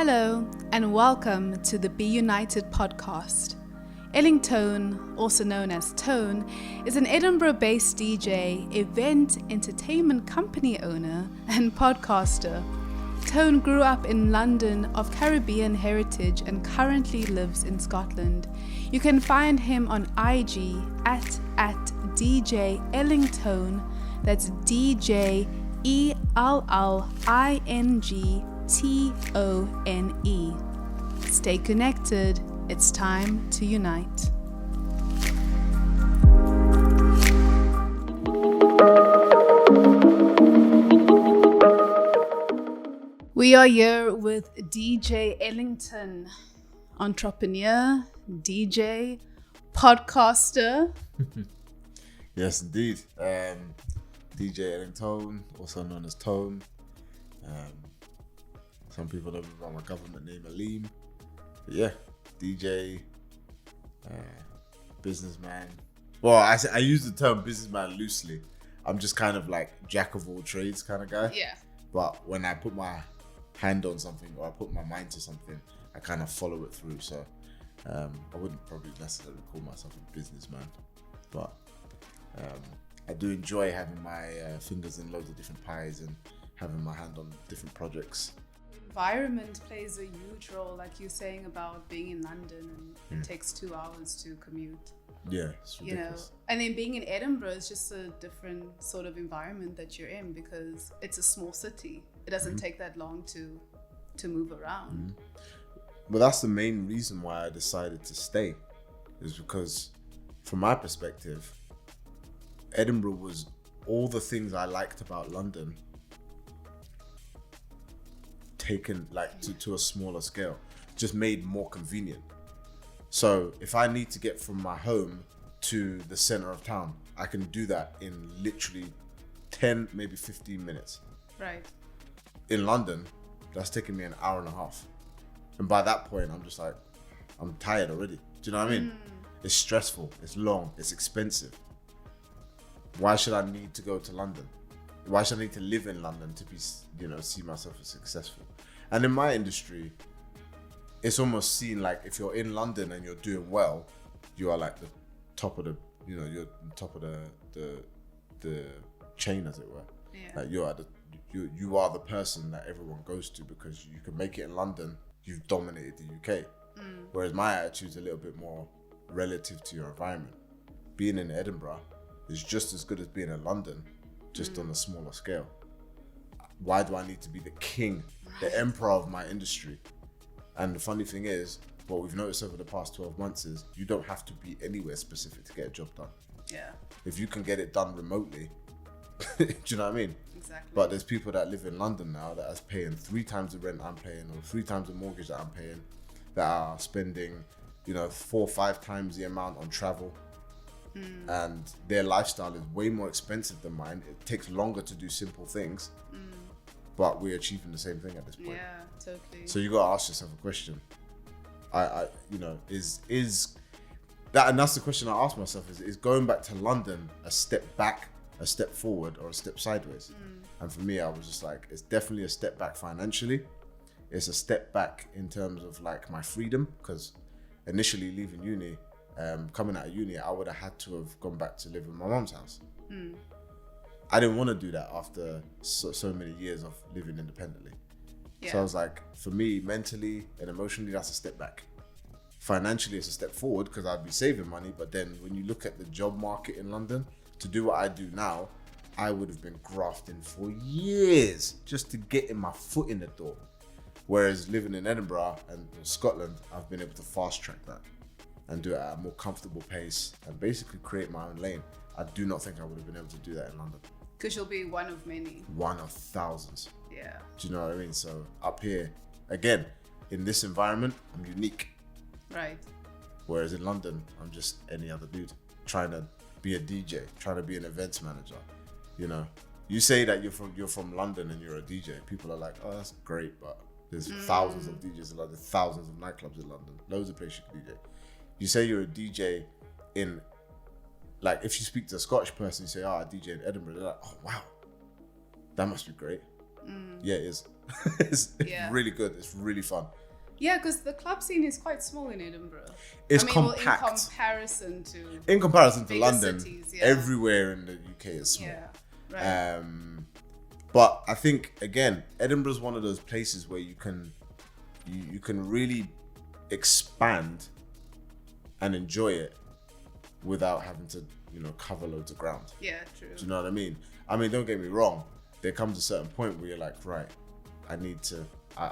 Hello, and welcome to the Be United podcast. Ellingtone, also known as Tone, is an Edinburgh-based DJ, event entertainment company owner, and podcaster. Tone grew up in London of Caribbean heritage and currently lives in Scotland. You can find him on IG at DJ Ellingtone. That's DJ ELLINGTONE. Stay connected. It's time to unite. We are here with DJ Ellingtone, entrepreneur, DJ, podcaster. Yes, indeed. DJ Ellingtone, also known as Tone. Some people know me by my government name, Aleem. But yeah, DJ, businessman. Well, I use the term businessman loosely. I'm just kind of like jack of all trades kind of guy. Yeah. But when I put my hand on something or I put my mind to something, I kind of follow it through. So I wouldn't probably necessarily call myself a businessman, but I do enjoy having my fingers in loads of different pies and having my hand on different projects. Environment plays a huge role, like you're saying about being in London and it takes 2 hours to commute. Yeah, it's ridiculous. And then being in Edinburgh is just a different sort of environment that you're in because it's a small city. It doesn't take that long to move around. But that's the main reason why I decided to stay, is because from my perspective, Edinburgh was all the things I liked about London taken like to a smaller scale, just made more convenient. So if I need to get from my home to the center of town, I can do that in literally 10, maybe 15 minutes. Right. In London, that's taking me an hour and a half. And by that point, I'm just like, I'm tired already. Do you know what I mean? It's stressful, it's long, it's expensive. Why should I need to go to London? Why should I need to live in London to be, see myself as successful? And in my industry, it's almost seen like if you're in London and you're doing well, you are like the top of the, you're top of the chain, as it were. Yeah. Like you are the person that everyone goes to because you can make it in London. You've dominated the UK. Whereas my attitude's a little bit more relative to your environment. Being in Edinburgh is just as good as being in London, just on a smaller scale. Why do I need to be the king, the emperor of my industry? And the funny thing is, what we've noticed over the past 12 months is you don't have to be anywhere specific to get a job done. Yeah. If you can get it done remotely, do you know what I mean? Exactly. But there's people that live in London now that are paying 3 times the rent I'm paying or 3 times the mortgage that I'm paying, that are spending, 4 or 5 times the amount on travel. And their lifestyle is way more expensive than mine. It takes longer to do simple things, but we're achieving the same thing at this point. Yeah, totally. So you gotta ask yourself a question. Is that, and that's the question I ask myself: is going back to London a step back, a step forward, or a step sideways? And for me, I was just like, it's definitely a step back financially. It's a step back in terms of like my freedom, because initially leaving uni, coming out of uni, I would have had to have gone back to live in my mom's house. I didn't want to do that after so many years of living independently. Yeah. So I was like, for me, mentally and emotionally, that's a step back. Financially, it's a step forward because I'd be saving money. But then when you look at the job market in London, to do what I do now, I would have been grafting for years just to get my foot in the door. Whereas living in Edinburgh and Scotland, I've been able to fast track that and do it at a more comfortable pace and basically create my own lane. I do not think I would have been able to do that in London. Because you'll be one of many. One of thousands. Yeah. Do you know what I mean? So up here, again, in this environment, I'm unique. Right. Whereas in London, I'm just any other dude trying to be a DJ, trying to be an events manager. You say that you're from London and you're a DJ. People are like, oh, that's great, but there's thousands of DJs in London, thousands of nightclubs in London, loads of places you can DJ. You say you're a DJ in, like, if you speak to a Scottish person, you say, I DJ in Edinburgh, they're like, oh wow, that must be great. Yeah, it is. It's Yeah. really good. It's really fun. Yeah, because the club scene is quite small in Edinburgh. It's Well, compact. in comparison to to London, cities, yeah. everywhere in the UK is small. Yeah, right. But I think again, Edinburgh's one of those places where you can really expand and enjoy it without having to, cover loads of ground. Yeah, true. Do you know what I mean? I mean, don't get me wrong. There comes a certain point where you're like, right, I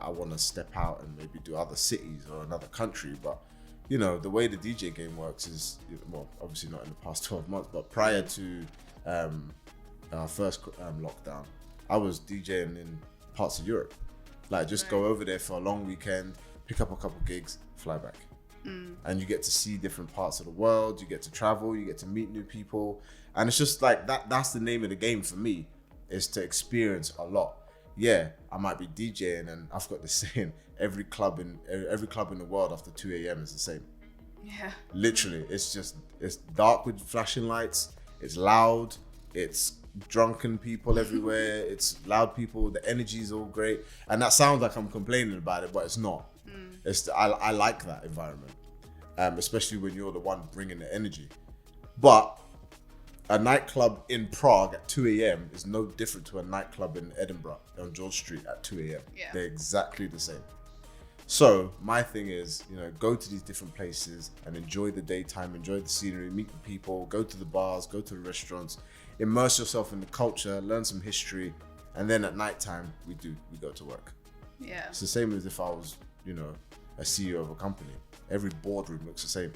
want to step out and maybe do other cities or another country. But, the way the DJ game works is, well, obviously not in the past 12 months, but prior to our first lockdown, I was DJing in parts of Europe. Like, just go over there for a long weekend, pick up a couple gigs, fly back. And you get to see different parts of the world, you get to travel, you get to meet new people. And it's just like that's the name of the game for me, is to experience a lot. Yeah, I might be DJing, and I've got this saying, every club in the world after 2 a.m. is the same. Yeah. Literally, it's dark with flashing lights, it's loud, it's drunken people everywhere, it's loud people, the energy is all great. And that sounds like I'm complaining about it, but it's not. I like that environment, especially when you're the one bringing the energy. But a nightclub in Prague at 2 a.m. is no different to a nightclub in Edinburgh on George Street at 2 a.m. Yeah. They're exactly the same. So my thing is, go to these different places and enjoy the daytime, enjoy the scenery, meet the people, go to the bars, go to the restaurants, immerse yourself in the culture, learn some history, and then at nighttime we go to work. Yeah. It's the same as if I was, a CEO of a company. Every boardroom looks the same.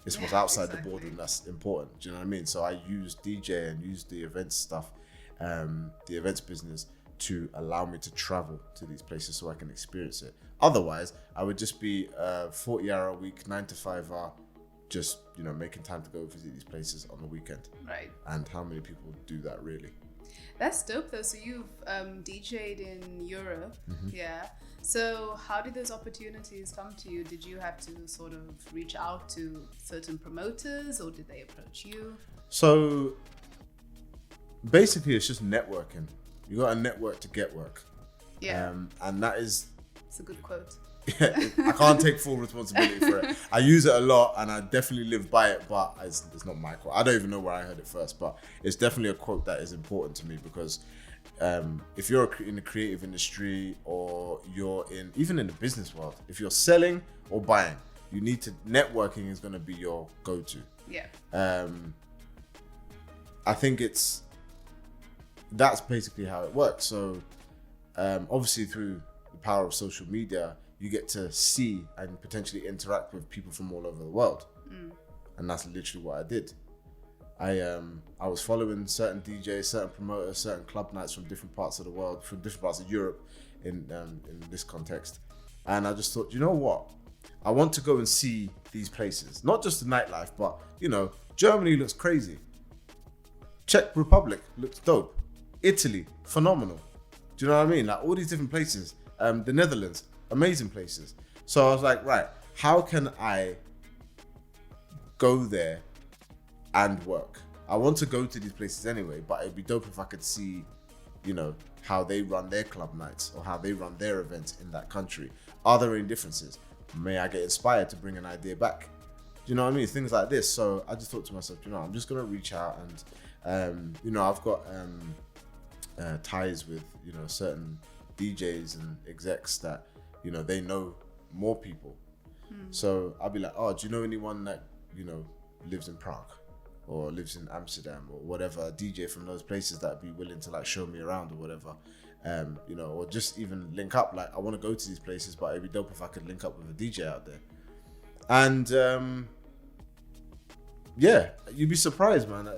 It's what's outside the boardroom that's important. Do you know what I mean? So I use DJ and use the events stuff, the events business, to allow me to travel to these places so I can experience it. Otherwise, I would just be a 40-hour-a-week, 9 to 5 just, making time to go visit these places on the weekend. Right. And how many people do that really? That's dope though. So you've DJ'd in Europe. Yeah. So how did those opportunities come to you? Did you have to sort of reach out to certain promoters, or did they approach you? So basically it's just networking. You got to network to get work. Yeah. And that is... It's a good quote. I can't take full responsibility for it. I use it a lot and I definitely live by it, but it's not my quote. I don't even know where I heard it first, but it's definitely a quote that is important to me, because if you're in the creative industry, or you're even in the business world, if you're selling or buying, you need to... Networking is going to be your go-to. Yeah. I think that's basically how it works. So obviously through the power of social media, you get to see and potentially interact with people from all over the world. And that's literally what I did. I was following certain DJs, certain promoters, certain club nights from different parts of the world, from different parts of Europe in this context. And I just thought, you know what? I want to go and see these places. Not just the nightlife, but, Germany looks crazy. Czech Republic looks dope. Italy, phenomenal. Do you know what I mean? Like, all these different places. The Netherlands, amazing places. So I was like, right, how can I go there and work? I want to go to these places anyway, but it'd be dope if I could see, how they run their club nights or how they run their events in that country. Are there any differences? May I get inspired to bring an idea back? Do you know what I mean? Things like this. So I just thought to myself, I'm just gonna reach out and, I've got ties with, certain DJs and execs that, they know more people. So I'll be like, oh, do you know anyone that, lives in Prague or lives in Amsterdam or whatever, a DJ from those places that'd be willing to like show me around or whatever, or just even link up. Like, I want to go to these places, but it'd be dope if I could link up with a DJ out there. And yeah, you'd be surprised, man.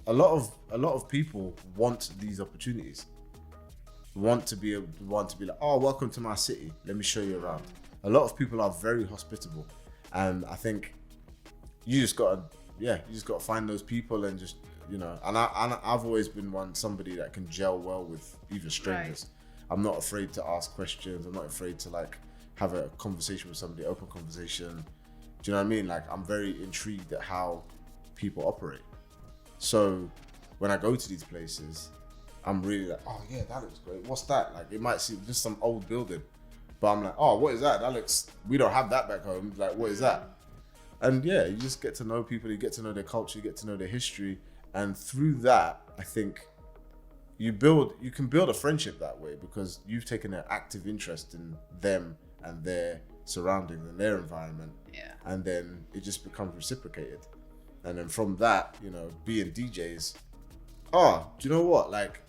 A lot of people want these opportunities. Want to be like, oh, welcome to my city. Let me show you around. A lot of people are very hospitable, and I think you just gotta find those people and just, and I've always been somebody that can gel well with even strangers. Right. I'm not afraid to ask questions. I'm not afraid to like have a conversation with somebody, open conversation. Do you know what I mean? Like, I'm very intrigued at how people operate. So when I go to these places, I'm really like, oh yeah, that looks great. What's that? Like, it might seem just some old building, but I'm like, oh, what is that? That looks, we don't have that back home. Like, what is that? And yeah, you just get to know people, you get to know their culture, you get to know their history. And through that, I think you can build a friendship that way, because you've taken an active interest in them and their surroundings and their environment. Yeah. And then it just becomes reciprocated. And then from that, you know, being DJs, do you know what? Like,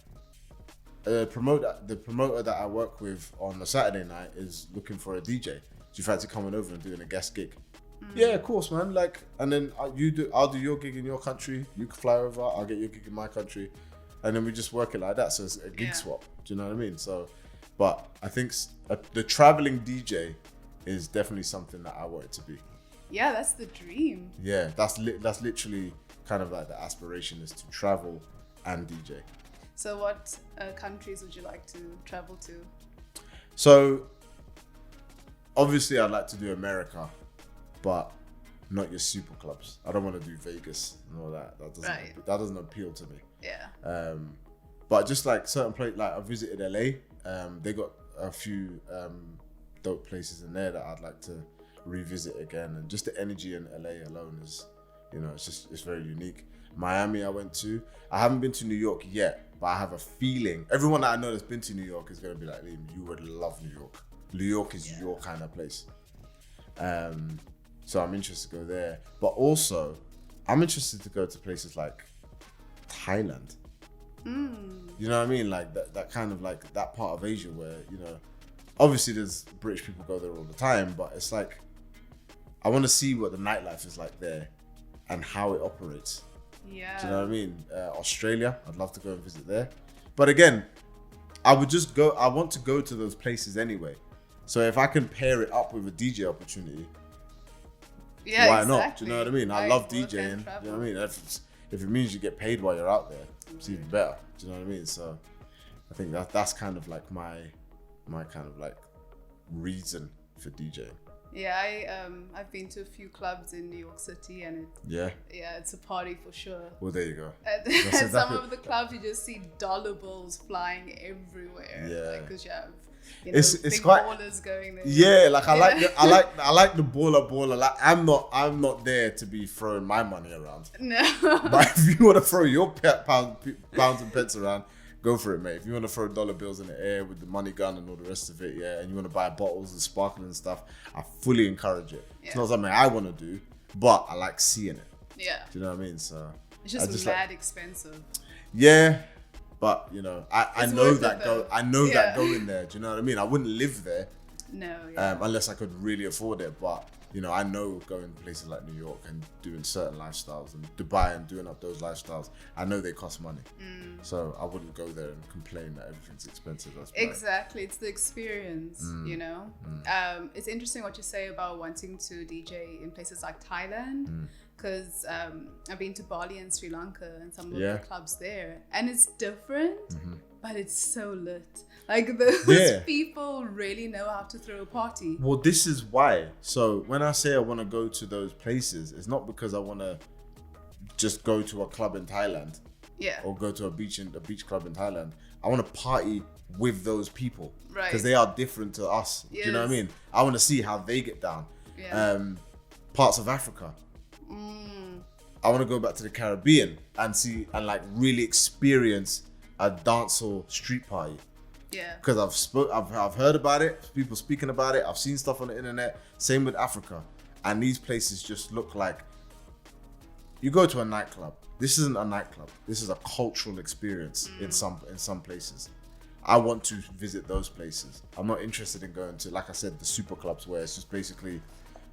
the promoter that I work with on a Saturday night is looking for a DJ. Do you fancy coming over and doing a guest gig? Yeah, of course, man. Like, and then I'll do your gig in your country. You can fly over. I'll get your gig in my country, and then we just work it like that. So it's a gig swap. Do you know what I mean? So, but I think the traveling DJ is definitely something that I want it to be. Yeah, that's the dream. Yeah, that's literally kind of like the aspiration, is to travel and DJ. So what countries would you like to travel to? So obviously I'd like to do America, but not your super clubs. I don't want to do Vegas and all that. That doesn't appeal to me. Yeah. But just like certain places, like I visited LA. They got a few dope places in there that I'd like to revisit again, and just the energy in LA alone is, you know, it's very unique. Miami I went to. I haven't been to New York yet, but I have a feeling everyone that I know that's been to New York is going to be like, Liam, you would love New York. New York is your kind of place. So I'm interested to go there, but also I'm interested to go to places like Thailand. You know what I mean? Like that kind of like that part of Asia where, you know, obviously there's British people go there all the time, but it's like, I want to see what the nightlife is like there and how it operates. Yeah. Do you know what I mean? Australia, I'd love to go and visit there. But again, I want to go to those places anyway. So if I can pair it up with a DJ opportunity, why not? Do you know what I mean? I love DJing. Do you know what I mean? If it means you get paid while you're out there, it's even better. Do you know what I mean? So I think that's kind of like my kind of like reason for DJing. Yeah, I've been to a few clubs in New York City, and it's a party for sure. Well, there you go. At some of the clubs, you just see dollar bills flying everywhere. Yeah, because you have it's big quite ballers going there. Yeah, like I like the baller. Like I'm not there to be throwing my money around. No. But if you want to throw your pounds and pence around, go for it, mate. If you want to throw dollar bills in the air with the money gun and all the rest of it, and you want to buy bottles and sparkling and stuff, I fully encourage it. Yeah. It's not something I want to do, but I like seeing it. Yeah. Do you know what I mean? So it's just mad expensive. Yeah, but you know, I know that going there. Do you know what I mean? I wouldn't live there. No. Unless I could really afford it, but. You know, I know going to places like New York and doing certain lifestyles and Dubai and doing up those lifestyles, I know they cost money. So I wouldn't go there and complain that everything's expensive. Exactly. It's the experience, you know. It's interesting what you say about wanting to DJ in places like Thailand, because I've been to Bali and Sri Lanka and some of the clubs there, and it's different, but it's so lit. Like those people really know how to throw a party. Well, this is why. So when I say I want to go to those places, it's not because I want to just go to a club in Thailand, or go to a beach club in Thailand. I want to party with those people, right? Because they are different to us. Yes. Do you know what I mean? I want to see how they get down. Yeah. Parts of Africa. I want to go back to the Caribbean and see and like really experience a dancehall street party. Yeah. Because I've heard about it, people speaking about it, I've seen stuff on the internet. Same with Africa, and these places just look like you go to a nightclub. This isn't a nightclub. This is a cultural experience in some places. I want to visit those places. I'm not interested in going to, like I said, the super clubs where it's just basically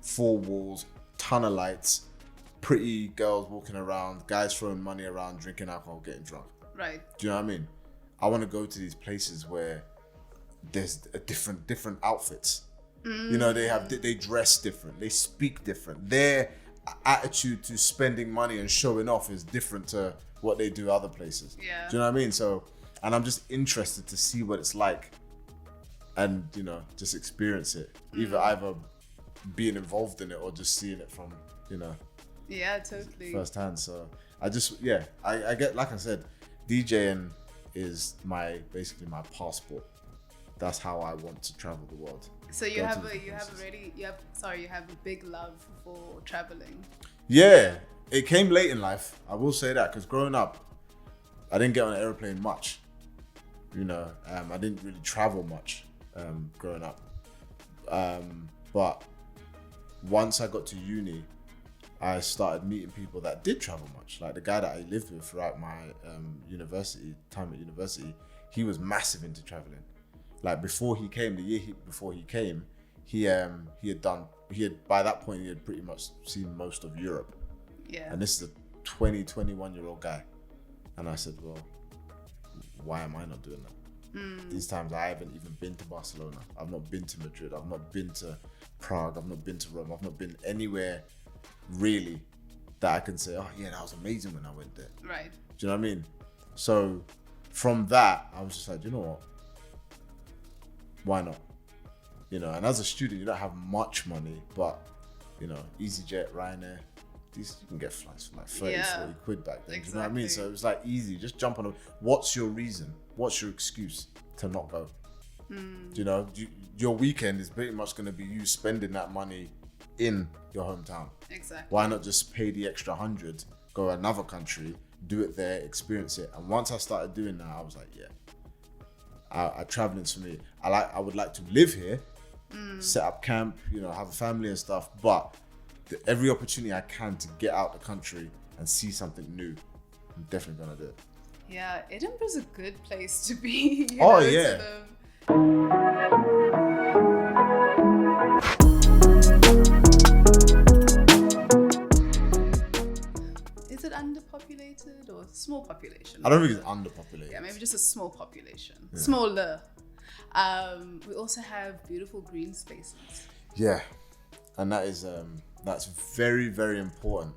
4 walls, ton of lights, pretty girls walking around, guys throwing money around, drinking alcohol, getting drunk. Right. Do you know what I mean? I want to go to these places where there's a different outfits. You know, they dress different, they speak different. Their attitude to spending money and showing off is different to what they do other places. Yeah. Do you know what I mean? So, and I'm just interested to see what it's like, and you know, just experience it. Either being involved in it or just seeing it from, you know. Yeah, totally. Firsthand. So I just I get, like I said, DJing is basically my passport. That's how I want to travel the world. So you have a big love for traveling. Yeah, it came late in life. I will say that, because growing up, I didn't get on an airplane much. I didn't really travel much growing up. But once I got to uni, I started meeting people that did travel much. Like the guy that I lived with throughout my time at university, he was massive into traveling. Like before he came, before he came, he had by that point he had pretty much seen most of Europe. Yeah. And this is a 21-year-old guy. And I said, well, why am I not doing that? These times I haven't even been to Barcelona. I've not been to Madrid. I've not been to Prague. I've not been to Rome. I've not been anywhere really that I can say, oh yeah, that was amazing when I went there. Right. Do you know what I mean? So from that, I was just like, you know what? Why not? And as a student, you don't have much money, but EasyJet, Ryanair, these you can get flights for like 30, 40 quid back then. Exactly. Do you know what I mean? So it was like easy, just jump on what's your reason? What's your excuse to not go? Your weekend is pretty much going to be you spending that money in your hometown. Exactly. Why not just pay the extra 100, go another country, do it there, experience it? And once I started doing that, I was like, yeah, traveling's for me. I would like to live here, set up camp, have a family and stuff, but every opportunity I can to get out the country and see something new, I'm definitely gonna do it. Yeah, Edinburgh's a good place to be. Yeah. Is it underpopulated or small population? I don't think it's underpopulated. Yeah, maybe just a small population. Yeah. Smaller. We also have beautiful green spaces. Yeah, and that's very, very important.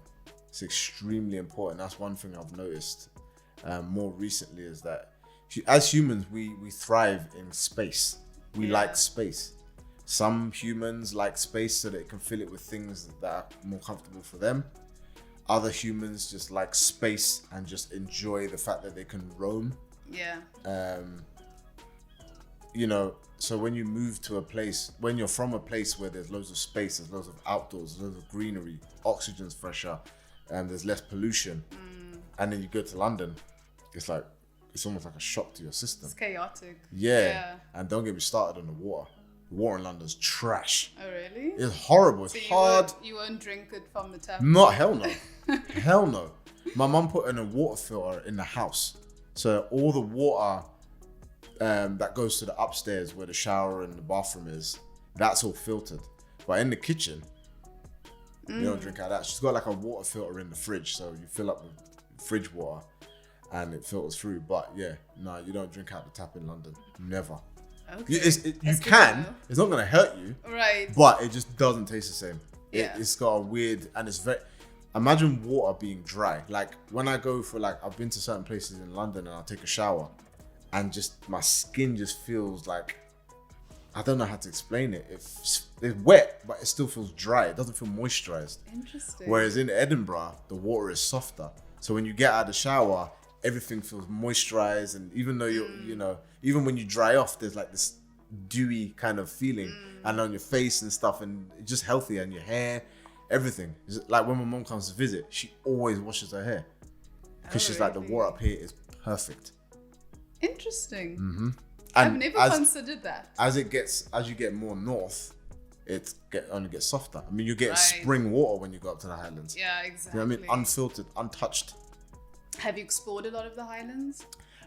It's extremely important. That's one thing I've noticed more recently, is that as humans, we thrive in space. We like space. Some humans like space so they can fill it with things that are more comfortable for them. Other humans just like space and just enjoy the fact that they can roam. Yeah. So when you move to a place, when you're from a place where there's loads of space, there's loads of outdoors, there's loads of greenery, oxygen's fresher, and there's less pollution, and then you go to London, it's almost like a shock to your system. It's chaotic. Yeah. And don't get me started on the water. The water in London's trash. Oh, really? It's horrible. It's hard. You won't drink it from the tap? Hell no. Hell no. My mum put in a water filter in the house. So all the water that goes to the upstairs where the shower and the bathroom is, that's all filtered. But in the kitchen, you don't drink out of that. She's got like a water filter in the fridge. So you fill up with fridge water and it filters through. But yeah, no, you don't drink out the tap in London. Never. Okay. You can. It's not going to hurt you. Right. But it just doesn't taste the same. Yeah. It's got a weird, and it's very, imagine water being dry. Like when I go for I've been to certain places in London and I'll take a shower and just my skin just feels like, I don't know how to explain it. It's wet, but it still feels dry. It doesn't feel moisturized. Interesting. Whereas in Edinburgh, the water is softer. So when you get out of the shower, everything feels moisturized, and even though even when you dry off, there's like this dewy kind of feeling, and on your face and stuff, and it's just healthy, and your hair, everything. It's like when my mom comes to visit, she always washes her hair because she's like, the water up here is perfect. Interesting. Mm-hmm. I've never considered that. As you get more north, it only gets softer. I mean, you get spring water when you go up to the Highlands. Yeah, exactly. You know what I mean? Unfiltered, untouched. Have you explored a lot of the Highlands?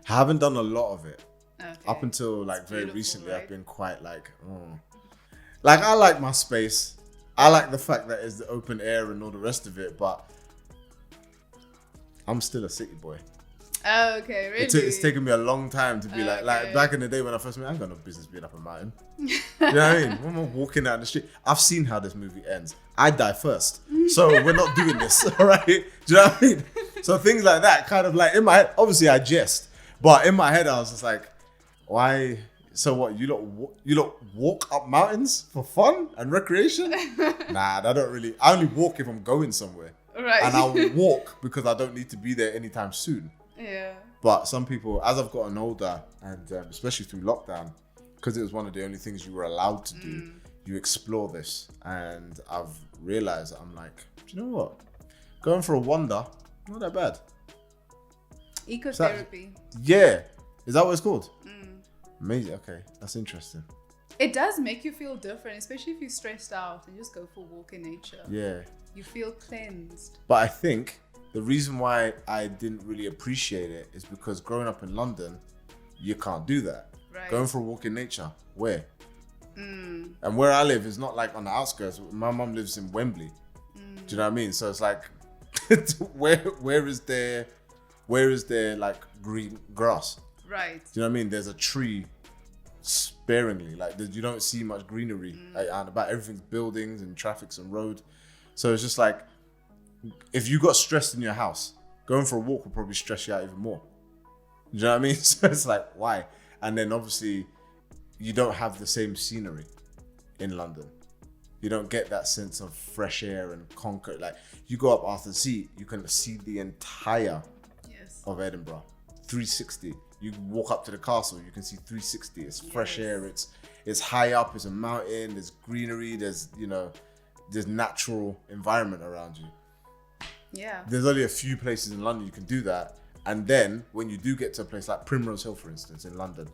I haven't done a lot of it. Okay. Up until very recently, right? I've been quite I like my space. I like the fact that it's the open air and all the rest of it, but I'm still a city boy. Oh, okay, really? It's taken me a long time to be like back in the day when I first met, I ain't got no business being up a mountain. You know what I mean? When I'm walking down the street, I've seen how this movie ends. I die first. So we're not doing this, all right? Do you know what I mean? So things like that, kind of like in my head, obviously I jest, but in my head I was just like, why? So what, you lot walk up mountains for fun and recreation? Nah, I don't really. I only walk if I'm going somewhere. Right. And I'll walk because I don't need to be there anytime soon. Yeah. But some people, as I've gotten older, and especially through lockdown, because it was one of the only things you were allowed to do, you explore this. And I've realized, I'm like, do you know what? Going for a wander, not that bad. Ecotherapy. Yeah. Is that what it's called? Amazing. Okay. That's interesting. It does make you feel different, especially if you're stressed out and just go for a walk in nature. Yeah. You feel cleansed. But I think the reason why I didn't really appreciate it is because growing up in London, you can't do that. Right. Going for a walk in nature, where? And where I live is not like on the outskirts. My mum lives in Wembley. Do you know what I mean? So it's like, where is there like green grass? Right. Do you know what I mean? There's a tree sparingly. Like you don't see much greenery and about everything's buildings and traffic's and road. So it's just like, if you got stressed in your house, going for a walk will probably stress you out even more. Do you know what I mean? So it's like, why? And then obviously, you don't have the same scenery in London. You don't get that sense of fresh air and concrete. Like, you go up Arthur's Seat, you can see the entire of Edinburgh, 360. You walk up to the castle, you can see 360. It's fresh air. It's high up. It's a mountain. There's greenery. There's natural environment around you. Yeah. There's only a few places in London you can do that. And then when you do get to a place like Primrose Hill, for instance, in London,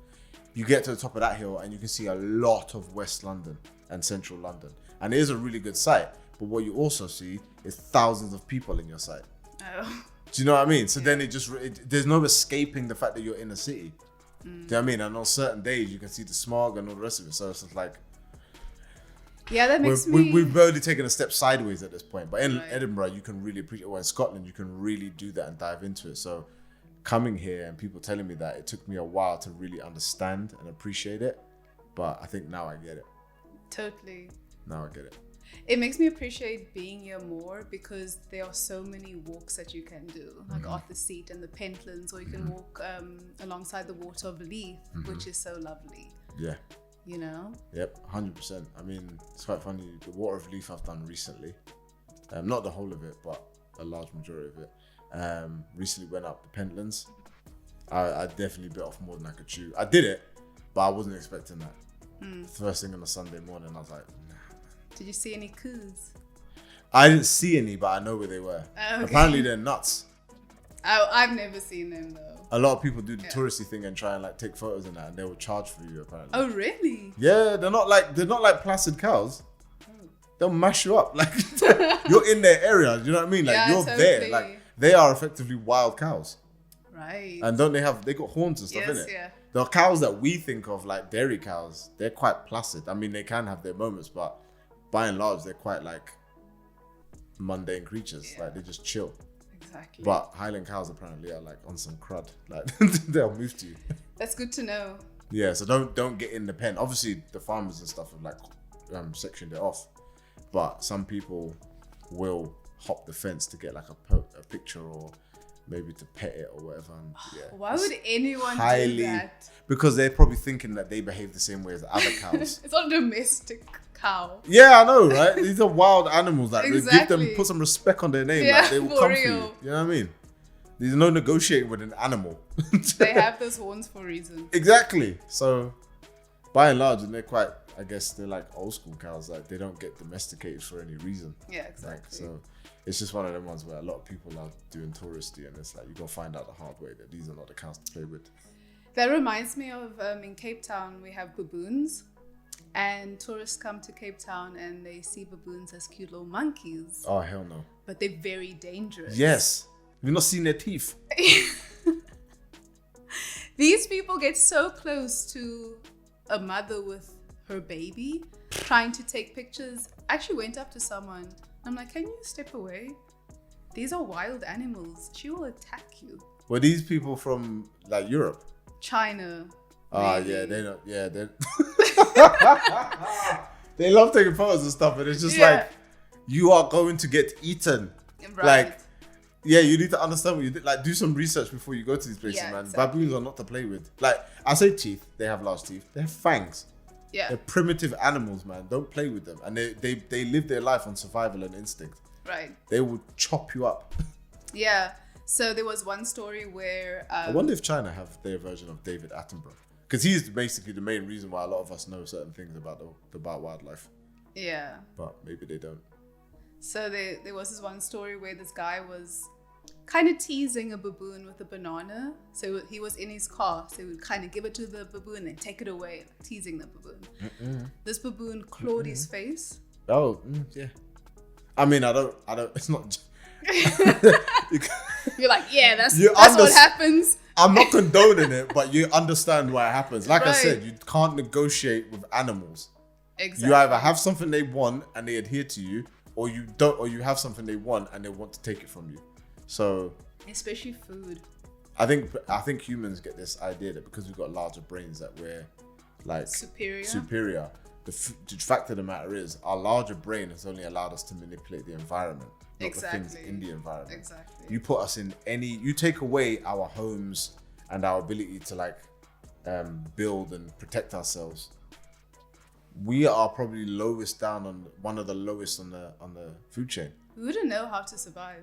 you get to the top of that hill and you can see a lot of West London and Central London. And it is a really good sight. But what you also see is thousands of people in your sight. Oh. Do you know what I mean? So then there's no escaping the fact that you're in a city. Do you know what I mean? And on certain days you can see the smog and all the rest of it. So it's just like, yeah, that makes we've barely taken a step sideways at this point. But in Edinburgh, you can really appreciate, or in Scotland, you can really do that and dive into it. So coming here and people telling me that, it took me a while to really understand and appreciate it. But I think now I get it. Totally. Now I get it. It makes me appreciate being here more because there are so many walks that you can do, like Arthur's Seat and the Pentlands, or you can walk alongside the Water of Leith, which is so lovely. Yeah. You know? Yep, 100%. I mean, it's quite funny. The Water of Leith I've done recently. Not the whole of it, but a large majority of it. Recently went up the Pentlands. I definitely bit off more than I could chew. I did it, but I wasn't expecting that. First thing on a Sunday morning, I was like, nah. Did you see any coos? I didn't see any, but I know where they were. Okay. Apparently they're nuts. I've never seen them though. A lot of people do the touristy thing and try and like take photos and that, and they will charge for you apparently. Oh really? Yeah, they're not like placid cows. They'll mash you up. Like you're in their area. You know what I mean? Like you're totally there. Like they are effectively wild cows. Right. And they got horns and stuff in it. Yeah. The cows that we think of, like dairy cows, they're quite placid. I mean, they can have their moments, but by and large, they're quite like mundane creatures. Like they just chill. Exactly. But Highland cows apparently are like on some crud. Like they'll move to you. That's good to know. Yeah, so don't get in the pen. Obviously, the farmers and stuff have like sectioned it off, but some people will hop the fence to get like a picture or maybe to pet it or whatever. And, why would anyone do that? Because they're probably thinking that they behave the same way as other cows. It's not a domestic cow. Yeah, I know, right? These are wild animals. Like, exactly. give them, put some respect on their name. Yeah, like, they will come for you. You know what I mean? There's no negotiating with an animal. They have those horns for a reason. Exactly. So, by and large, and they're quite, I guess, they're like old school cows. Like, they don't get domesticated for any reason. Yeah, exactly. Like, so, it's just one of them ones where a lot of people are doing touristy, and it's like, you go find out the hard way that these are not the cows to play with. That reminds me of in Cape Town, we have baboons. And tourists come to Cape Town and they see baboons as cute little monkeys. Oh, hell no. But they're very dangerous. Yes. Have you not seen their teeth? These people get so close to a mother with her baby, trying to take pictures. I actually went up to someone. I'm like, can you step away? These are wild animals. She will attack you. Were these people from like Europe? China. Yeah, they don't. Yeah, they. They love taking photos and stuff, and it's just like, you are going to get eaten. Right. Like, yeah, you need to understand what you did. Like, do some research before you go to these places, man. Exactly. Baboons are not to play with. Like, I say teeth. They have large teeth. They have fangs. Yeah. They're primitive animals, man. Don't play with them. And they live their life on survival and instinct. Right. They will chop you up. Yeah. So there was one story where I wonder if China have their version of David Attenborough, because he's basically the main reason why a lot of us know certain things about wildlife. Yeah. But maybe they don't. So there was this one story where this guy was kind of teasing a baboon with a banana. So he was in his car, so he would kind of give it to the baboon and take it away, like teasing the baboon. This baboon clawed his face. Oh, yeah. I mean, I don't. It's not. You're like, yeah, that's You what happens. I'm not condoning it, but you understand why it happens. Like I Right. said, you can't negotiate with animals. Exactly. You either have something they want and they adhere to you, or you don't, or you have something they want and they want to take it from you. So, especially food. I think humans get this idea that because we've got larger brains that we're like superior. The fact of the matter is, our larger brain has only allowed us to manipulate the environment, not the things in the environment. Exactly. You put us in you take away our homes and our ability to build and protect ourselves. We are probably one of the lowest on the food chain. We wouldn't know how to survive.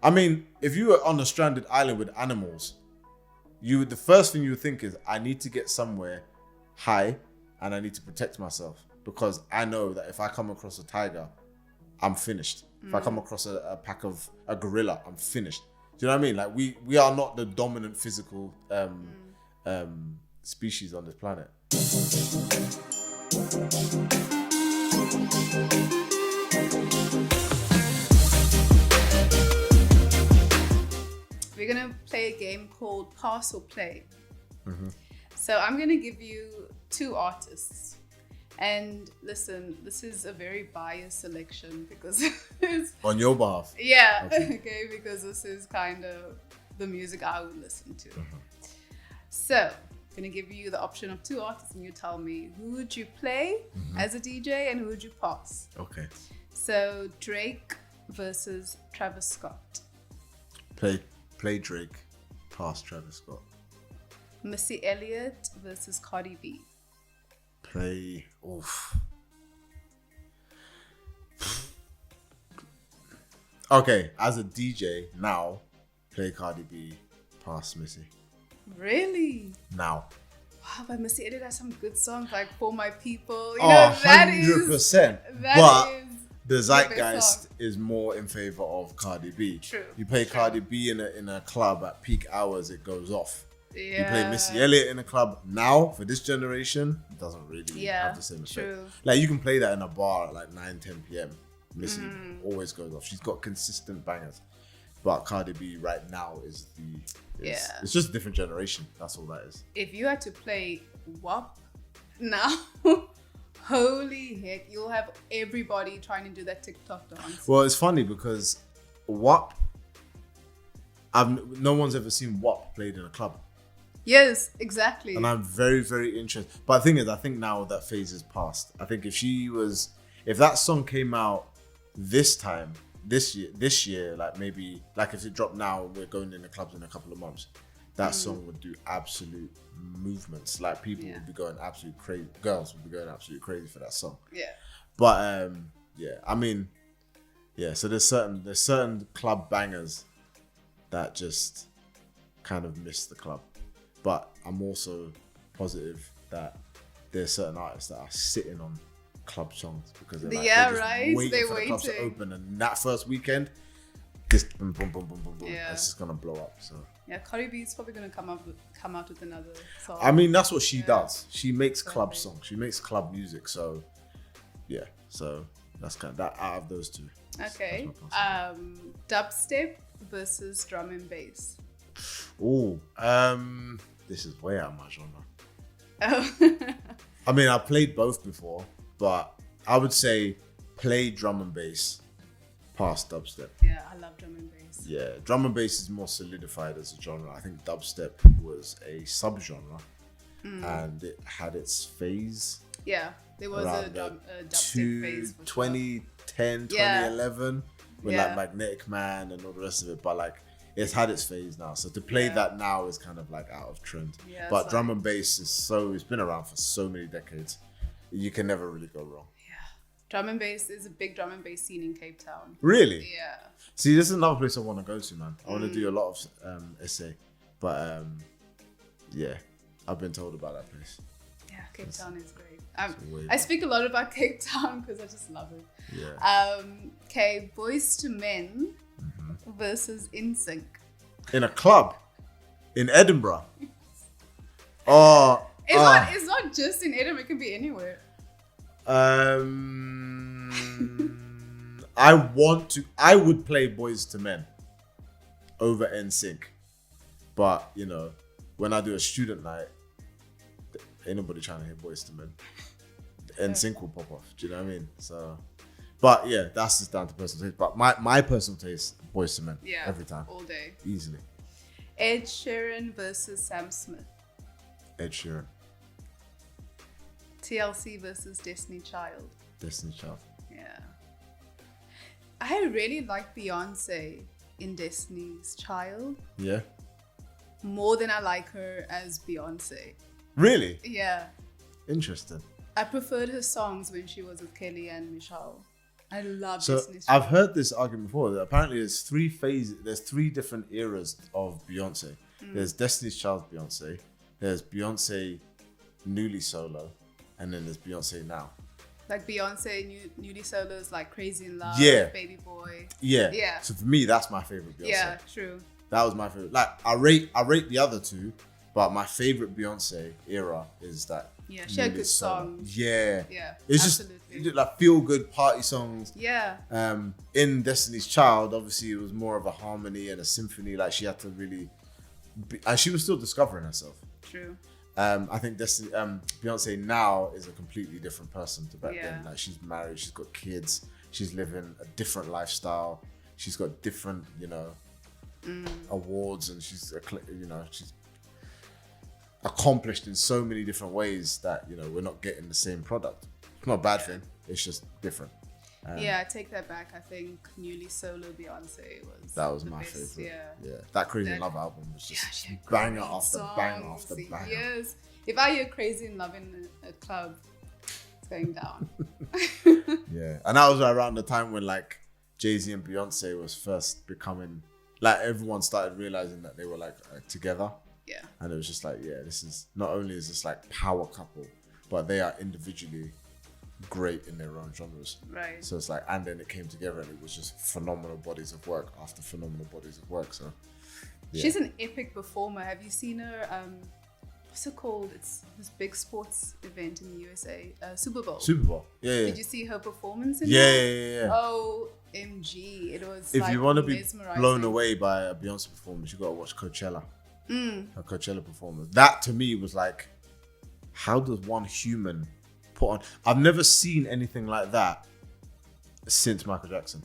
I mean, if you were on a stranded island with animals, the first thing you would think is, I need to get somewhere high and I need to protect myself, because I know that if I come across a tiger, I'm finished. If I come across a pack of a gorilla, I'm finished. Do you know what I mean? Like we are not the dominant physical species on this planet. We're gonna play a game called Pass or Play. So I'm gonna give you 2 artists, and listen, this is a very biased selection because it's On your behalf. yeah, okay, because this is kind of the music I would listen to. So I'm gonna give you the option of 2 artists, and you tell me who would you play as a DJ and who would you pass. Okay. So Drake versus Travis Scott. Play Drake, pass Travis Scott. Missy Elliott versus Cardi B. Play. Oof. Okay, as a DJ now, play Cardi B, pass Missy. Really? Now. Wow, but Missy Elliott has some good songs like For My People. You know, that is 100%. that But is the the zeitgeist song. is more in favor of Cardi B. True. You play True. Cardi B in a club at peak hours, it goes off. Yeah. You play Missy Elliott in a club now for this generation, it doesn't really have the same effect. True. Like you can play that in a bar at like 9-10 p.m. Missy always goes off. She's got consistent bangers. But Cardi B right now is it's just a different generation. That's all that is. If you had to play WAP now, holy heck, you'll have everybody trying to do that TikTok dance. Well, it's funny because WAP, no one's ever seen WAP played in a club. Yes, exactly. And I'm very, very interested. But the thing is, I think now that phase is past. I think if that song came out this year, like maybe, like if it dropped now and we're going in the clubs in a couple of months, that song would do absolute movements. Like people would be going absolute crazy. Girls would be going absolute crazy for that song. Yeah. But I mean, so there's certain club bangers that just kind of miss the club. But I'm also positive that there's certain artists that are sitting on club songs because they're right. waiting for the clubs to open, and that first weekend, this boom, boom, boom, boom, boom, boom, it's just gonna blow up. So yeah, Cardi B is probably gonna come out with another song. I mean, that's what she does. She makes club songs. She makes club music. So yeah, so that's kind of that out of those 2. Okay. Dubstep versus drum and bass. Oh, this is way out of my genre. Oh. I mean, I played both before, but I would say play drum and bass, pass dubstep. Yeah, I love drum and bass. Yeah, drum and bass is more solidified as a genre. I think dubstep was a subgenre, and it had its phase. Yeah, there was a dubstep phase. 2010, 2011, with like Magnetic Man and all the rest of it. But like, it's had its phase now. So to play that now is kind of like out of trend. Yeah, but drum and bass it's been around for so many decades. You can never really go wrong. Yeah. Drum and bass is a big drum and bass scene in Cape Town. Really? Yeah. See, this is another place I want to go to, man. I want to do a lot of SA, but yeah, I've been told about that place. Yeah, Cape Town is great. I speak a lot about Cape Town because I just love it. Yeah. Okay, Boys to Men versus NSYNC. In a club in Edinburgh. Oh. It's not just in Edinburgh. It can be anywhere. I would play Boys to Men over NSYNC, but you know, when I do a student night, ain't nobody trying to hear Boys to Men. NSYNC will pop off. Do you know what I mean? So, but yeah, that's just down to personal taste. But my personal taste, Boys to Men. Yeah, every time, all day, easily. Ed Sheeran versus Sam Smith. Ed Sheeran. TLC versus Destiny Child. Destiny Child. Yeah. I really like Beyonce in Destiny's Child. Yeah. More than I like her as Beyonce. Really? Yeah. Interesting. I preferred her songs when she was with Kelly and Michelle. I love so Destiny's Child. I've heard this argument before. That apparently there's three different eras of Beyonce. There's Destiny's Child Beyonce. There's Beyonce newly solo. And then there's Beyonce now. Like Beyonce newly solos like Crazy in Love, Yeah. Baby Boy. Yeah. Yeah. So for me, that's my favorite Beyonce. Yeah, true. That was my favorite. Like I rate the other two, but my favorite Beyonce era is that. Yeah, she had good songs. Yeah. Yeah. It's absolutely. just like feel good party songs. Yeah. In Destiny's Child, obviously it was more of a harmony and a symphony. Like she had to really and she was still discovering herself. True. I think Beyonce now is a completely different person to back then. Like she's married, she's got kids, she's living a different lifestyle. She's got different, awards, and she's accomplished in so many different ways that we're not getting the same product. It's not a bad thing. It's just different. Yeah, I take that back. I think newly solo Beyonce was my best. favorite. Yeah, that Crazy in Love album was just banger after banger after banger. Yes, if I hear Crazy in Love in a club, it's going down. Yeah, and that was around the time when like Jay-Z and Beyonce was first becoming like everyone started realizing that they were like together. Yeah, and it was just like this is not only is this like power couple, but they are individually great in their own genres. Right. So it's like, and then it came together and it was just phenomenal bodies of work after phenomenal bodies of work. So she's an epic performer. Have you seen her? What's it called? It's this big sports event in the USA, Super Bowl. Super Bowl. Yeah. Did you see her performance in Yeah. OMG. It was if like you want to be mesmerizing. blown away by a Beyonce performance, you got to watch Coachella. Her Coachella performance. That to me was like, how does one human put on? I've never seen anything like that since Michael Jackson.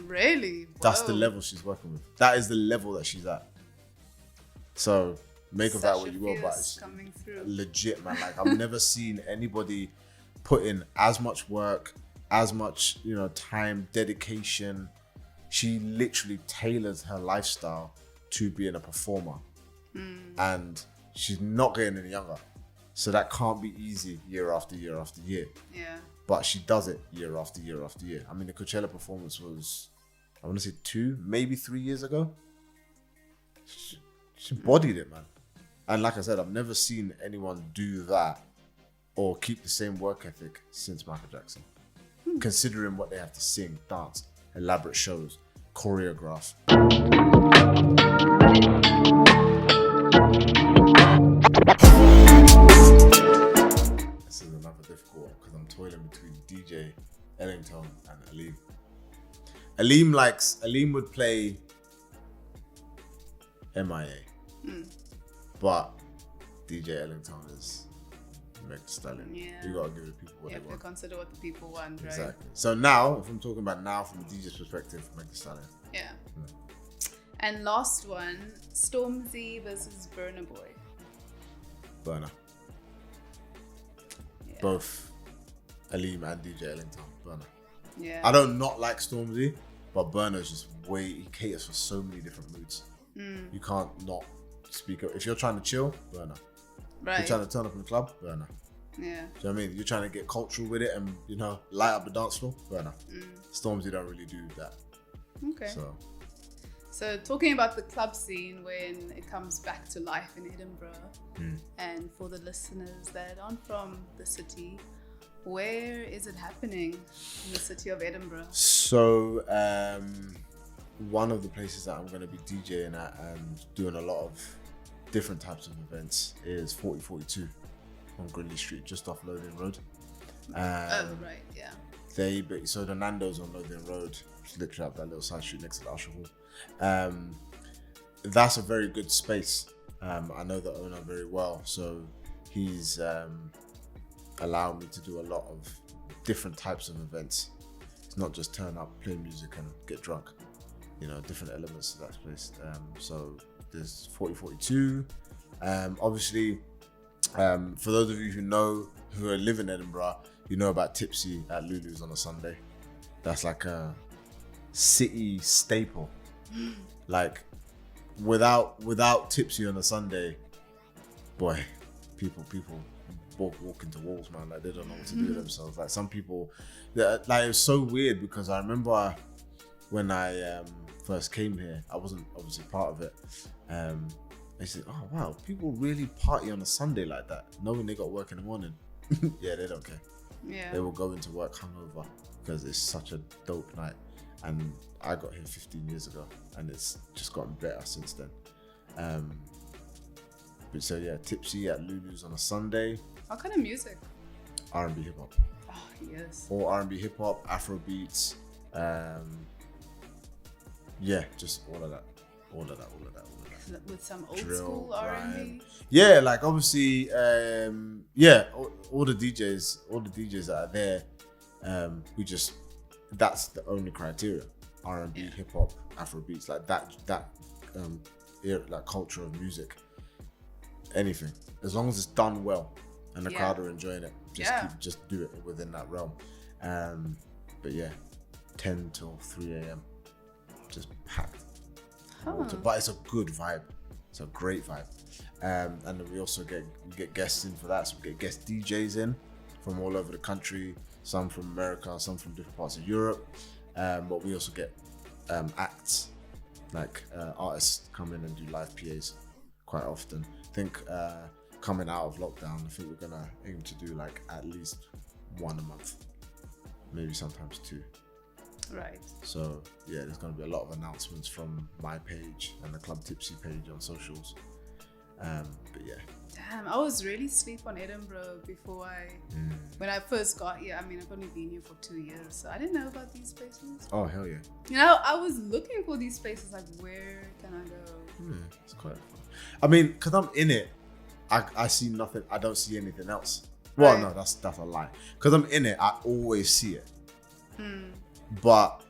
Really? Whoa. That's the level she's working with. That is the level that she's at. So make of that what you will, but it's coming through. Legit, man. Like I've never seen anybody put in as much work, as much time, dedication. She literally tailors her lifestyle to being a performer, and she's not getting any younger. So that can't be easy year after year after year. Yeah. But she does it year after year after year. I mean, the Coachella performance was, I want to say 2, maybe 3 years ago. She embodied it, man. And like I said, I've never seen anyone do that or keep the same work ethic since Michael Jackson. Considering what they have to sing, dance, elaborate shows, choreograph. This is another difficult one because I'm toiling between DJ Ellingtone and Aleem. Aleem would play MIA, but DJ Ellingtone is Meg Thee Stallion. Yeah. You gotta give the people what they You want. have to consider what the people want, right? Exactly. So now, if I'm talking about now from the DJ's perspective, Meg Thee Stallion. Yeah. And last one, Stormzy versus Burna Boy. Burna. Yeah. Both Aleem and DJ Ellington. Burna. Yeah. I don't not like Stormzy, but Burna's just he caters for so many different moods. You can't not speak up. If you're trying to chill, Burna. If Right. you're trying to turn up in the club, Burna. Yeah. Do you know what I mean? You're trying to get cultural with it and, you know, light up the dance floor. Fair enough. Stormzy don't really do that. Okay. So talking about the club scene when it comes back to life in Edinburgh, and for the listeners that aren't from the city, where is it happening in the city of Edinburgh? So one of the places that I'm going to be DJing at and doing a lot of different types of events is 4042 on Gridley Street, just off Lothian Road. Right, yeah. So the Nando's on Lothian Road, just literally up that little side street next to the Usher Hall. That's a very good space. I know the owner very well, so he's allowed me to do a lot of different types of events. It's not just turn up, play music and get drunk. You know, different elements to that place. So there's 4042. Obviously, for those of you who live in Edinburgh, you know about Tipsy at Lulu's on a Sunday. That's like a city staple. Like without Tipsy on a Sunday, boy, people walk into walls, man. Like they don't know what to do with themselves. Like some people, like it was so weird because I remember when I first came here, I wasn't obviously part of it. They said, "Oh wow, people really party on a Sunday like that, knowing they got work in the morning." Yeah, they don't care. Yeah. They will go into work hungover because it's such a dope night. And I got here 15 years ago, and it's just gotten better since then. But so yeah, Tipsy at Lulu's on a Sunday. What kind of music? R&B hip hop. Oh yes. All R&B hip hop, Afro beats. Yeah, just all of that. With some old Drill, school R&B. Yeah, like obviously, all the DJs that are there, that's the only criteria. R&B, hip hop, Afro beats, like that culture of music. Anything, as long as it's done well and the crowd are enjoying it, just do it within that realm. But yeah, 10 till 3 a.m. just packed. But it's a good vibe. It's a great vibe. And then we also get guests in for that. So we get guest DJs in from all over the country, some from America, some from different parts of Europe. But we also get acts, like artists come in and do live PAs quite often. I think coming out of lockdown, I think we're gonna aim to do like at least one a month, maybe sometimes two. Right. So yeah, there's going to be a lot of announcements from my page and the Club Tipsy page on socials. But yeah. Damn, I was really asleep on Edinburgh before when I first got here. I mean, I've only been here for 2 years, so I didn't know about these places. Oh hell yeah. You know, I was looking for these places, like where can I go? It's quite fun. I mean, because I'm in it, I see nothing. I don't see anything else. Well, Right. no, that's a lie. Because I'm in it, I always see it. But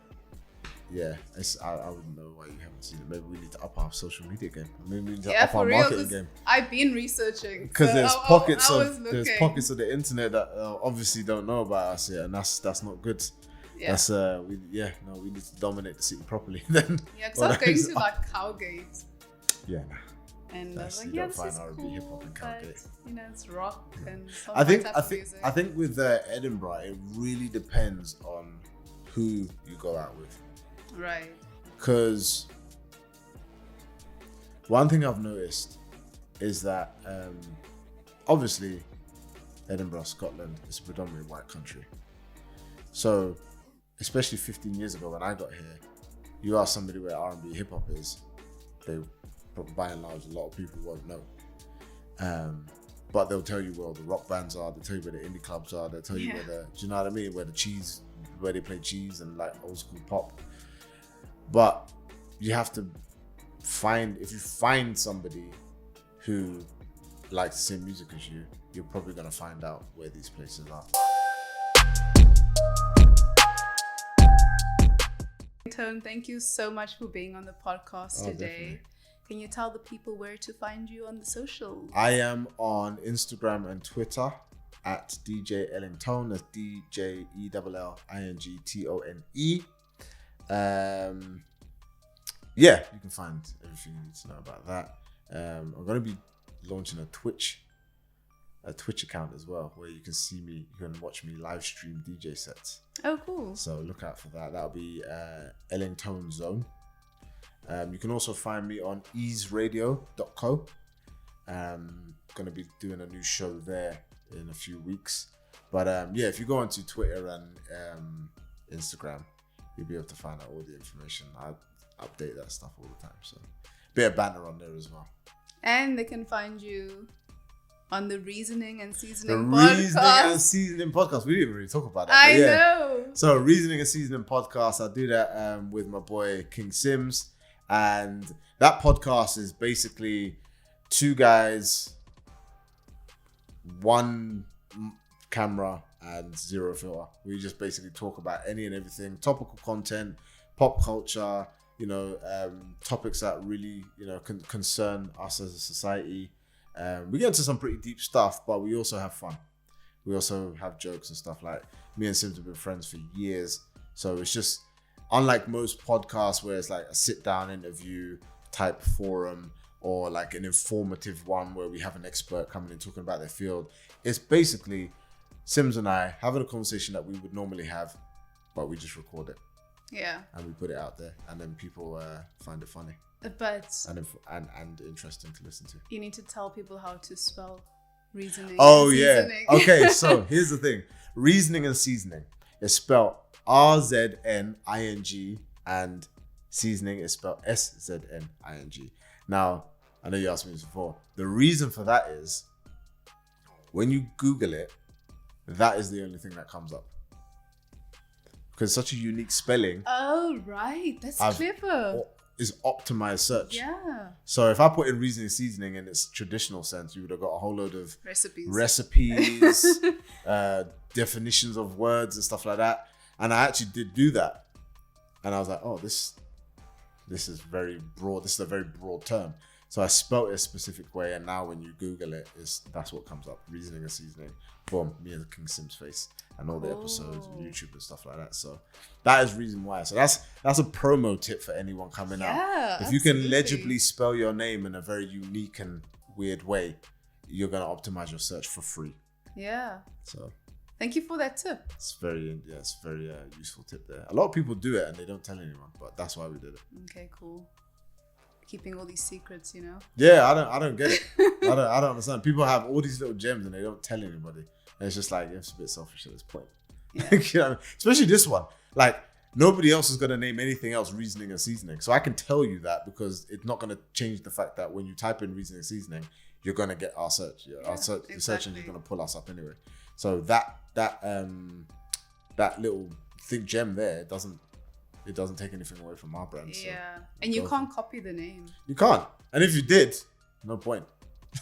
yeah, I wouldn't know why you haven't seen it. Maybe we need to up our social media game. Maybe we need to up our marketing game. I've been researching. Because so there's I pockets of the internet that obviously don't know about us here, and that's not good. Yeah. That's we need to dominate the city properly. Then Yeah, because I was going to like Cowgate. yeah, And I was like, you yeah, don't this find is R&B cool, hip-hop in but Cowgate. you know, it's rock and some I think type of music. I think with Edinburgh, it really depends on who you go out with. Right. Because one thing I've noticed is that obviously Edinburgh, Scotland is a predominantly white country. So especially 15 years ago when I got here, you ask somebody where R&B hip hop is, they by and large a lot of people won't know. But they'll tell you where all the rock bands are, they'll tell you where the indie clubs are, they'll tell you where do you know what I mean? Where they play cheese and like old school pop. But you have to if you find somebody who likes the same music as you, you're probably gonna find out where these places are. Ellingtone, thank you so much for being on the podcast today. Definitely. Can you tell the people where to find you on the socials? I am on Instagram and Twitter at DJ Ellingtone. That's DJELLINGTONE. Yeah, you can find everything you need to know about that. I'm going to be launching a Twitch a Twitch account as well, where you can see me, you can watch me live stream DJ sets. Oh, cool. So look out for that. That'll be Ellingtone Zone. You can also find me on easeradio.co. Gonna be doing a new show there in a few weeks. But yeah, if you go onto Twitter and Instagram, you'll be able to find out all the information. I update that stuff all the time. So bit of banter on there as well. And they can find you on the Reasoning and Seasoning The podcast. Reasoning and Seasoning podcast. We didn't really talk about that. I but yeah. know. So Reasoning and Seasoning podcast. I do that with my boy King Sims, and that podcast is basically two guys, one camera and zero filter. We just basically talk about any and everything, topical content, pop culture, topics that really, concern us as a society. We get into some pretty deep stuff, but we also have fun. We also have jokes and stuff. Like me and Sims have been friends for years. So it's just, unlike most podcasts where it's like a sit down interview type forum or like an informative one where we have an expert coming in talking about their field, it's basically Sims and I having a conversation that we would normally have, but we just record it. Yeah. And we put it out there, and then people find it funny. But and interesting to listen to. You need to tell people how to spell Reasoning. Oh and yeah. Seasoning. Okay, so here's the thing. Reasoning and Seasoning is spelled RZNING, and seasoning is spelled SZNING. Now, I know you asked me this before. The reason for that is when you Google it, that is the only thing that comes up. Because such a unique spelling. Oh, right. That's clever. Is optimized search. Yeah. So if I put in Reasoning and Seasoning in its traditional sense, you would have got a whole load of recipes, definitions of words and stuff like that. And I actually did do that. And I was like, oh, this is very broad. This is a very broad term. So I spelt it a specific way, and now when you Google it, that's what comes up. Reasoning and Seasoning. Boom, me and King Sim's face. And all the episodes on YouTube and stuff like that. So that is reason why. So that's a promo tip for anyone coming out. If you can legibly spell your name in a very unique and weird way, you're going to optimize your search for free. Yeah. So thank you for that tip. It's very useful tip there. A lot of people do it and they don't tell anyone, but that's why we did it. Okay, cool. Keeping all these secrets, Yeah, I don't get it. I don't understand. People have all these little gems and they don't tell anybody. And it's just like, it's a bit selfish at this point. Yeah. You know what I mean? Especially this one. Like, nobody else is going to name anything else Reasoning and Seasoning. So I can tell you that because it's not going to change the fact that when you type in Reasoning and Seasoning, you're going to get our search. Our search, exactly. The search engine is going to pull us up anyway. So that little thick gem there doesn't take anything away from our brand. Yeah. So and you can't copy the name. You can't. And if you did, no point.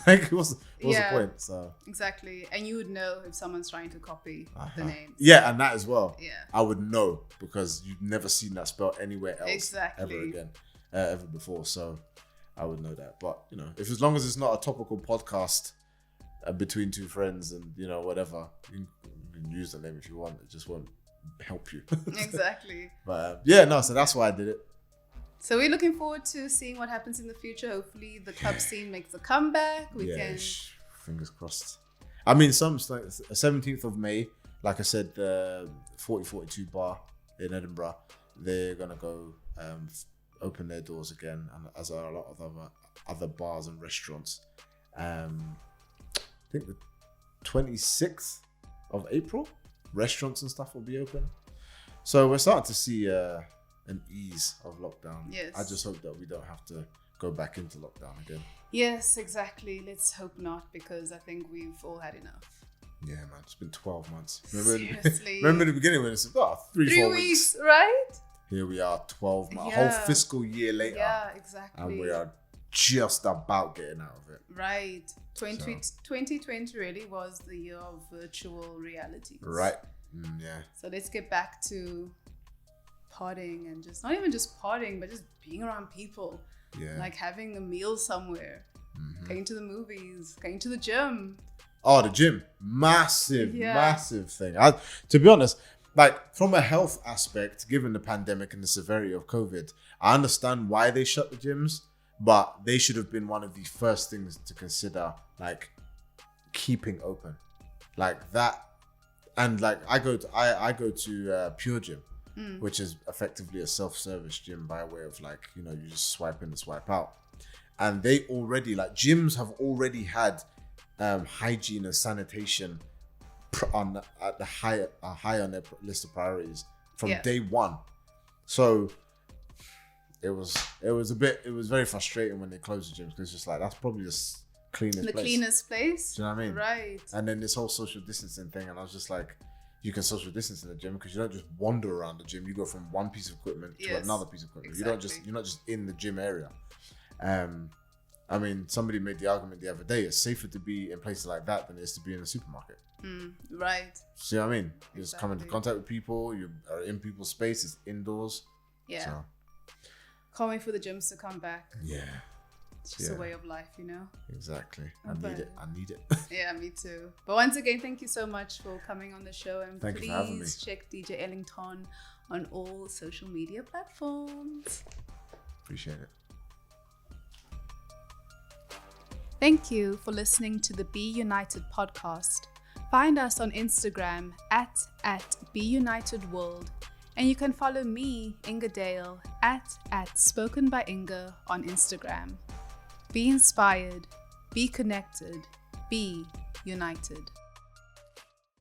Like, what's the point? So exactly, and you would know if someone's trying to copy the name. Yeah, and that as well. Yeah, I would know because you've never seen that spelled anywhere else ever again, ever before. So I would know that. But if as long as it's not a topical podcast between two friends and whatever, you can use the name if you want. It just won't help you. Exactly. But so that's why I did it. So we're looking forward to seeing what happens in the future. Hopefully the club scene makes a comeback. We can... Fingers crossed. I mean, some 17th of May, like I said, the 4042 bar in Edinburgh, they're going to go open their doors again, and as are a lot of other bars and restaurants. I think the 26th of April, restaurants and stuff will be open. So we're starting to see... an ease of lockdown. Yes. I just hope that we don't have to go back into lockdown again. Yes, exactly. Let's hope not, because I think we've all had enough. Yeah, man. It's been 12 months. Seriously. Remember the beginning when it's 3-4 weeks, right? Here we are, 12 months. A whole fiscal year later. Yeah, exactly. And we are just about getting out of it. Right. 2020 really was the year of virtual realities. Right. Yeah. So let's get back to partying, and just not even just partying, but just being around people. Yeah. Like having a meal somewhere, going to the movies, going to the gym. Oh, the gym. Massive thing. To be honest, like from a health aspect, given the pandemic and the severity of COVID, I understand why they shut the gyms, but they should have been one of the first things to consider, like keeping open, like that. And like I go to Pure Gym, which is effectively a self-service gym by way of like, you know, you just swipe in and swipe out. And they already, like, gyms have already had hygiene and sanitation at the high on their list of priorities from day one. So it was very frustrating when they closed the gyms, because it's just like, that's probably the cleanest place. Do you know what I mean? Right. And then this whole social distancing thing, and I was just like, you can social distance in the gym because you don't just wander around the gym. You go from one piece of equipment to another piece of equipment. Exactly. You're not just in the gym area. I mean, somebody made the argument the other day, it's safer to be in places like that than it is to be in a supermarket. Right. See what I mean? You just come into contact with people, you are in people's space, it's indoors. Yeah. So. Can't wait for the gyms to come back. Yeah. It's just a way of life, you know? Exactly. I need it. Yeah, me too. But once again, thank you so much for coming on the show. And thank you for having me. Please check DJ Ellingtone on all social media platforms. Appreciate it. Thank you for listening to the Be United podcast. Find us on Instagram at BeUnitedWorld. And you can follow me, Inga Dale, at Spoken by Inga on Instagram. Be inspired, be connected, be united.